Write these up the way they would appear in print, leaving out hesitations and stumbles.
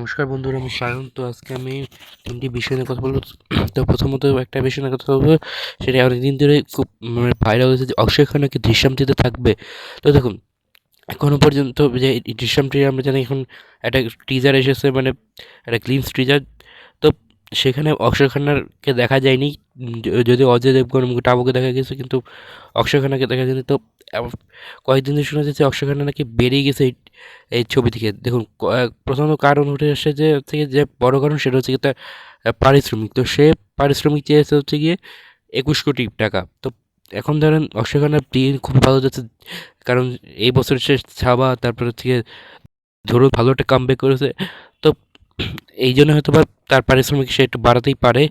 নমস্কার বন্ধুরা, আমি সায়ন। তো আজকে আমি 3টি বিষয় নিয়ে কথা বলবো। তো প্রথমত একটা বিষয় নিয়ে কথা বলবো, সেটা অনেকদিন ধরে খুব ভাইরাল হয়েছে যে অক্ষয় খান নাকি দৃশ্যম 3-তে থাকবে। তো দেখুন, এখনও পর্যন্ত যে এই দৃশ্যম 3 আমরা জানি এখন একটা টিজার এসেছে, মানে একটা গ্লিমস টিজার। তো সেখানে অক্ষয় খান্নারকে দেখা যায়নি, যদিও অজয় দেবগন এবং টাবুকে দেখা গেছে, কিন্তু অক্ষয় খান্নাকে দেখা যায়নি। তো কয়েকদিন ধরে শোনা যাচ্ছে অক্ষয় খান্না নাকি বেরিয়ে গেছে এই ছবি থেকে। দেখুন, প্রথমত কারণ উঠে আসছে যে থেকে যে বড় কারণ, সেটা হচ্ছে গিয়ে তার পারিশ্রমিক। তো সে পারিশ্রমিক চেয়েছে হচ্ছে গিয়ে 21 কোটি টাকা। তো এখন ধরেন অক্ষয় খান্নার দিন খুব ভালো যাচ্ছে, কারণ এই বছর সে ছাবা, তারপর হচ্ছে গিয়ে ধরুন ভালো একটা কামব্যাক করেছে। তো এই জন্য হয়তো বা তার পারিশ্রমিক সে একটু বাড়াতেই পারে।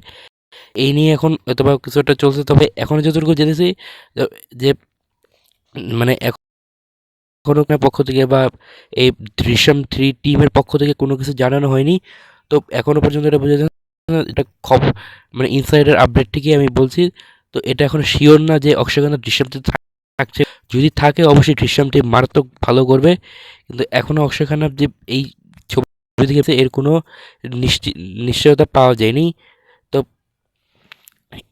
এই নিয়ে এখন হয়তো বা কিছু একটা চলছে। তবে এখনও যতটুকু জেনেছি যে মানে এখনও পক্ষ থেকে বা এই দৃশ্যম 3 টিমের পক্ষ থেকে কোনো কিছু জানানো হয়নি। তো এখনও পর্যন্ত এটা বোঝা যাচ্ছে না, এটা খবর মানে ইনসাইডার আপডেট থেকেই আমি বলছি। তো এটা এখন শিওর না যে অক্ষয় খান্না দৃশ্যম 3 থাকছে। যদি থাকে অবশ্যই দৃশ্যম 3 মারাত্মক ভালো করবে, কিন্তু এখনও অক্ষয় খান্নার যে এই ছবি থেকে এর কোনো নিশ্চয়তা পাওয়া যায়নি। তো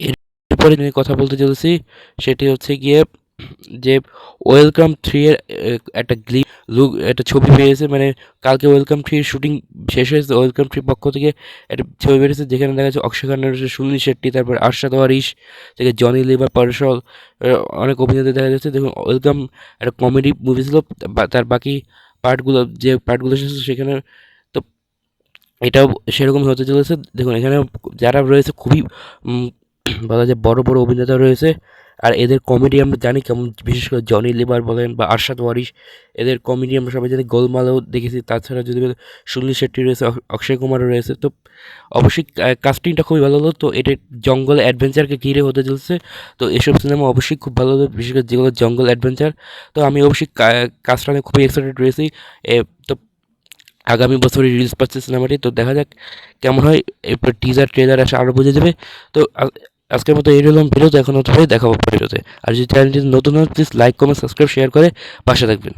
এরপরে নিয়ে কথা বলতে চলেছি, সেটি হচ্ছে গিয়ে যে ওয়েলকাম 3 এর একটা লুক, একটা ছবি বেরিয়েছে। মানে কালকে ওয়েলকাম 3 এর শুটিং শেষ হয়েছে। ওয়েলকাম 3 পক্ষ থেকে একটা ছবি বেরিয়েছে, যেখানে দেখা যাচ্ছে অক্ষয় খান্না রয়েছে, সুনীল শেট্টি, তারপর আরশাদ ওয়ারিশ থেকে জনি লিভার, পারসল, অনেক অভিনেতা দেখা যাচ্ছে। দেখুন, ওয়েলকাম একটা কমেডি মুভি ছিল, তার বাকি পার্টগুলো এসেছে সেখানে। তো এটাও সেরকমই হতে চলেছে। দেখুন, এখানে যারা রয়েছে খুবই বলা যায় বড় বড় অভিনেতা রয়েছে। আর এদের কমেডি আমরা জানি কেমন, বিশেষ করে জনি লিভার বলেন বা আরশাদ ওয়ারিশ, এদের কমেডি আমরা সবাই জানি। গোলমালও দেখেছি। তাছাড়া যদি সুনীল শেট্টি রয়েছে, অক্ষয় কুমারও রয়েছে। তো অবশ্যই কাস্টিংটা খুবই ভালো হলো। তো এটা জঙ্গল অ্যাডভেঞ্চারকে ঘিরে হতে চলছে। তো এসব সিনেমা অবশ্যই খুব ভালো হবে, বিশেষ করে যেগুলো জঙ্গল অ্যাডভেঞ্চার। তো আমি অবশ্যই কাজটা নিয়ে খুবই এক্সাইটেড রয়েছি। তো আগামী বছরই রিলিজ পাচ্ছে সিনেমাটি। তো দেখা যাক কেমন হয়। এরপর টিজার ট্রেলার আসে, আরও বোঝা যাবে। তো আজকের মতো এই রইলাম ভিডিওতে। এখন হতে পারে দেখাবো ভিডিওতে। আর যদি চ্যানেলটি নতুন হয়, please like, comment, subscribe, share করে পাশে থাকবেন।